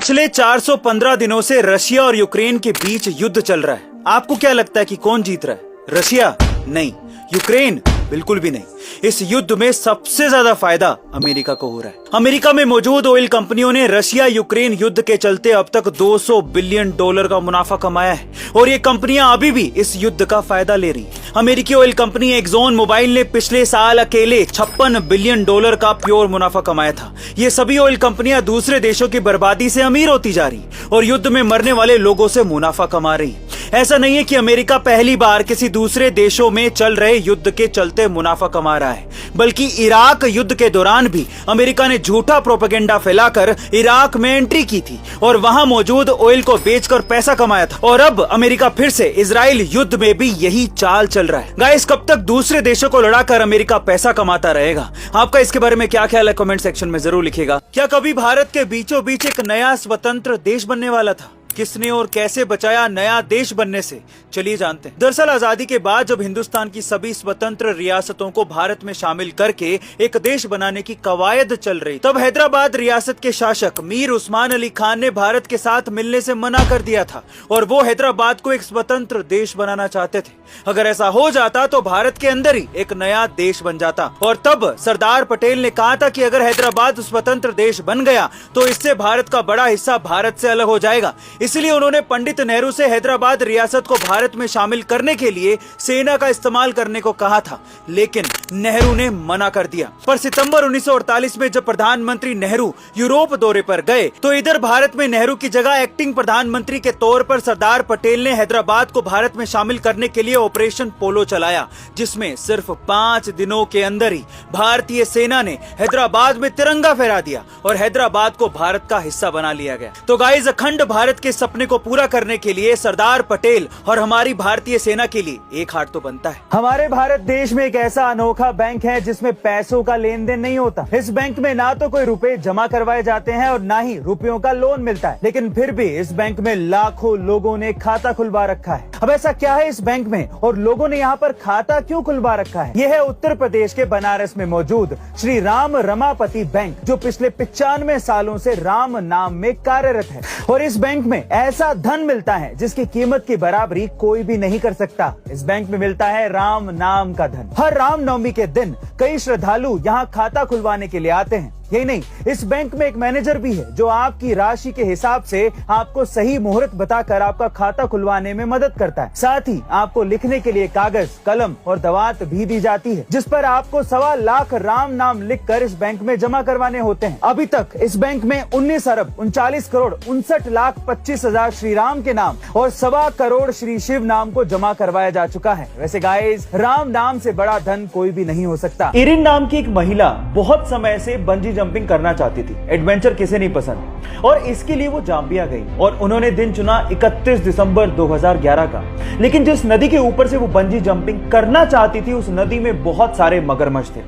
पिछले 415 दिनों से रशिया और यूक्रेन के बीच युद्ध चल रहा है। आपको क्या लगता है कि कौन जीत रहा है? रशिया? नहीं। यूक्रेन? बिल्कुल भी नहीं। इस युद्ध में सबसे ज्यादा फायदा अमेरिका को हो रहा है। अमेरिका में मौजूद ऑयल कंपनियों ने रशिया यूक्रेन युद्ध के चलते अब तक $200 बिलियन का मुनाफा कमाया है और ये कंपनियां अभी भी इस युद्ध का फायदा ले रही हैं। अमेरिकी ऑयल कंपनी एक्सॉन मोबाइल ने पिछले साल अकेले $56 बिलियन का प्योर मुनाफा कमाया था। ये सभी ऑयल कंपनियां दूसरे देशों की बर्बादी से अमीर होती जा रही और युद्ध में मरने वाले लोगों से मुनाफा कमा रही। ऐसा नहीं है कि अमेरिका पहली बार किसी दूसरे देशों में चल रहे युद्ध के चलते मुनाफा कमा रहा है, बल्कि इराक युद्ध के दौरान भी अमेरिका ने झूठा प्रोपेगेंडा फैलाकर इराक में एंट्री की थी और वहां मौजूद ऑयल को बेचकर पैसा कमाया था। और अब अमेरिका फिर से इजराइल युद्ध में भी यही चाल चल रहा है। गाइस, कब तक दूसरे देशों को लड़ाकर अमेरिका पैसा कमाता रहेगा? आपका इसके बारे में क्या ख्याल है? कमेंट सेक्शन में जरूर लिखिएगा। क्या कभी भारत के बीचों बीच एक नया स्वतंत्र देश बनने वाला था? किसने और कैसे बचाया नया देश बनने से? चलिए जानते हैं। दरअसल आजादी के बाद जब हिंदुस्तान की सभी स्वतंत्र रियासतों को भारत में शामिल करके एक देश बनाने की कवायद चल रही, तब हैदराबाद रियासत के शासक मीर उस्मान अली खान ने भारत के साथ मिलने से मना कर दिया था और वो हैदराबाद को एक स्वतंत्र देश बनाना चाहते थे। अगर ऐसा हो जाता तो भारत के अंदर ही एक नया देश बन जाता और तब सरदार पटेल ने कहा था कि अगर हैदराबाद स्वतंत्र देश बन गया तो इससे भारत का बड़ा हिस्सा भारत से अलग हो जाएगा। इसलिए उन्होंने पंडित नेहरू से हैदराबाद रियासत को भारत में शामिल करने के लिए सेना का इस्तेमाल करने को कहा था, लेकिन नेहरू ने मना कर दिया। पर सितंबर 1948 में जब प्रधानमंत्री नेहरू यूरोप दौरे पर गए तो इधर भारत में नेहरू की जगह एक्टिंग प्रधानमंत्री के तौर पर सरदार पटेल ने हैदराबाद को भारत में शामिल करने के लिए ऑपरेशन पोलो चलाया, जिसमें सिर्फ 5 दिनों के अंदर ही भारतीय सेना ने हैदराबाद में तिरंगा फहरा दिया और हैदराबाद को भारत का हिस्सा बना लिया गया। तो गाइस, अखंड भारत के सपने को पूरा करने के लिए सरदार पटेल और हमारी भारतीय सेना के लिए एक हाथ तो बनता है। हमारे भारत देश में एक ऐसा अनोखा बैंक है जिसमें पैसों का लेन देन नहीं होता। इस बैंक में ना तो कोई रुपए जमा करवाए जाते हैं और ना ही रुपयों का लोन मिलता है, लेकिन फिर भी इस बैंक में लाखों लोगों ने खाता खुलवा रखा है। अब ऐसा क्या है इस बैंक में और लोगों ने यहाँ पर खाता क्यों खुलवा रखा है? यह है उत्तर प्रदेश के बनारस में मौजूद श्री राम रमापति बैंक, जो पिछले 95 सालों से राम नाम में कार्यरत है। और इस बैंक में ऐसा धन मिलता है जिसकी कीमत की बराबरी कोई भी नहीं कर सकता। इस बैंक में मिलता है राम नाम का धन। हर रामनवमी के दिन कई श्रद्धालु यहाँ खाता खुलवाने के लिए आते हैं। यही नहीं, इस बैंक में एक मैनेजर भी है जो आपकी राशि के हिसाब से आपको सही मुहूर्त बताकर आपका खाता खुलवाने में मदद करता है। साथ ही आपको लिखने के लिए कागज, कलम और दवात भी दी जाती है, जिस पर आपको 1.25 लाख राम नाम लिखकर इस बैंक में जमा करवाने होते हैं। अभी तक इस बैंक में 19 अरब 39 करोड़ 59 लाख 25 हजार श्री राम के नाम और 1.25 करोड़ श्री शिव नाम को जमा करवाया जा चुका है। वैसे गाइस, राम नाम से बड़ा धन कोई भी नहीं हो सकता। इरिन नाम की एक महिला बहुत समय से बंजी जंपिंग करना चाहती थी। एडवेंचर किसे नहीं पसंद, और इसके लिए वो जाम्बिया गई और उन्होंने दिन चुना 31 दिसंबर 2011 का। लेकिन जिस नदी के ऊपर से वो बंजी जंपिंग करना चाहती थी, उस नदी में बहुत सारे मगरमच्छ थे।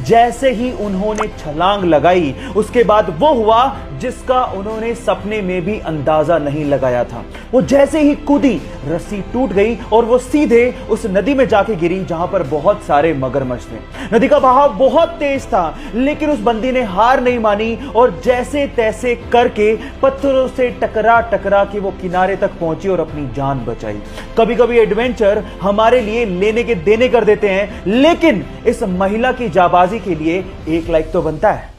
जैसे ही उन्होंने छलांग लगाई, उसके बाद वो हुआ जिसका उन्होंने सपने में भी अंदाजा नहीं लगाया था। वो जैसे ही कूदी, रस्सी टूट गई और वो सीधे उस नदी में जाके गिरी जहां पर बहुत सारे मगरमच्छ थे। नदी का बहाव बहुत तेज था, लेकिन उस बंदी ने हार नहीं मानी और जैसे तैसे करके पत्थरों से टकरा टकरा के वो किनारे तक पहुंची और अपनी जान बचाई। कभी कभी एडवेंचर हमारे लिए लेने के देने कर देते हैं, लेकिन इस महिला की जाबाजी के लिए 1 लाइक तो बनता है।